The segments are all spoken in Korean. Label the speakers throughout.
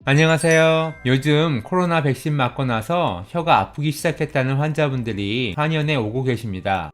Speaker 1: 안녕하세요. 요즘 코로나 백신 맞고 나서 혀가 아프기 시작했다는 환자분들이 한연에 오고 계십니다.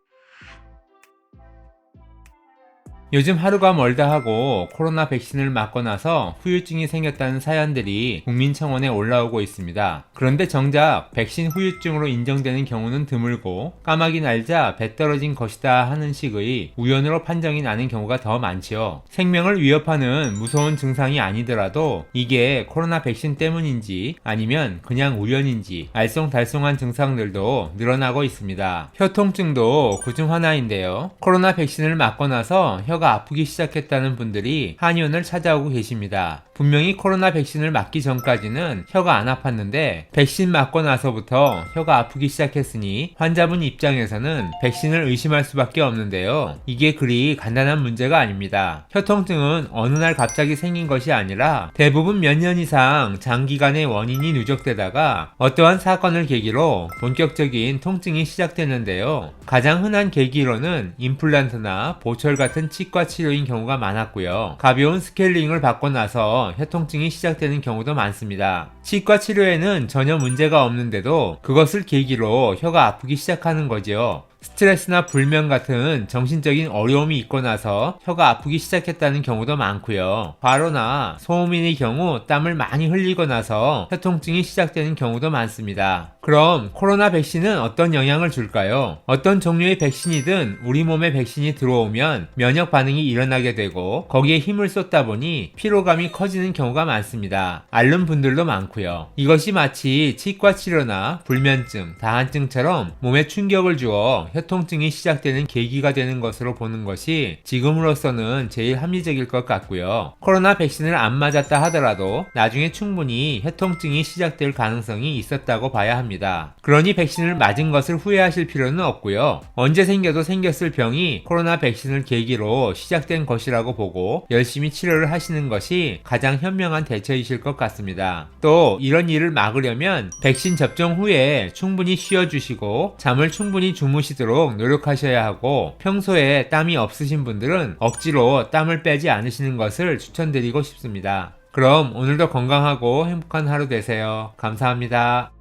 Speaker 1: 요즘 하루가 멀다 하고 코로나 백신을 맞고 나서 후유증이 생겼다는 사연들이 국민청원에 올라오고 있습니다. 그런데 정작 백신 후유증으로 인정되는 경우는 드물고 까마귀 날자 배 떨어진 것이다 하는 식의 우연으로 판정이 나는 경우가 더 많지요. 생명을 위협하는 무서운 증상이 아니더라도 이게 코로나 백신 때문인지 아니면 그냥 우연인지 알쏭달쏭한 증상들도 늘어나고 있습니다. 혀통증도 그중 하나인데요. 코로나 백신을 맞고 나서 혀가 아프기 시작했다는 분들이 한의원을 찾아오고 계십니다. 분명히 코로나 백신을 맞기 전까지는 혀가 안 아팠는데 백신 맞고 나서부터 혀가 아프기 시작했으니 환자분 입장에서는 백신을 의심할 수밖에 없는데요. 이게 그리 간단한 문제가 아닙니다. 혀통증은 어느 날 갑자기 생긴 것이 아니라 대부분 몇 년 이상 장기간의 원인이 누적되다가 어떠한 사건을 계기로 본격적인 통증이 시작되는데요. 가장 흔한 계기로는 임플란트나 보철 같은 치과 치료인 경우가 많았고요. 가벼운 스케일링을 받고 나서 혀통증이 시작되는 경우도 많습니다. 치과 치료에는 전혀 문제가 없는데도 그것을 계기로 혀가 아프기 시작하는 거지요. 스트레스나 불면 같은 정신적인 어려움이 있고 나서 혀가 아프기 시작했다는 경우도 많고요. 과로나 소음인의 경우 땀을 많이 흘리고 나서 혀통증이 시작되는 경우도 많습니다. 그럼 코로나 백신은 어떤 영향을 줄까요? 어떤 종류의 백신이든 우리 몸에 백신이 들어오면 면역 반응이 일어나게 되고 거기에 힘을 쏟다 보니 피로감이 커지는 경우가 많습니다. 앓는 분들도 많고요. 이것이 마치 치과 치료나 불면증, 다한증처럼 몸에 충격을 주어 혀통증이 시작되는 계기가 되는 것으로 보는 것이 지금으로서는 제일 합리적일 것 같고요. 코로나 백신을 안 맞았다 하더라도 나중에 충분히 혀통증이 시작될 가능성이 있었다고 봐야 합니다. 그러니 백신을 맞은 것을 후회하실 필요는 없고요. 언제 생겨도 생겼을 병이 코로나 백신을 계기로 시작된 것이라고 보고 열심히 치료를 하시는 것이 가장 현명한 대처이실 것 같습니다. 또 이런 일을 막으려면 백신 접종 후에 충분히 쉬어주시고 잠을 충분히 주무시도록 노력하셔야 하고 평소에 땀이 없으신 분들은 억지로 땀을 빼지 않으시는 것을 추천드리고 싶습니다. 그럼 오늘도 건강하고 행복한 하루 되세요. 감사합니다.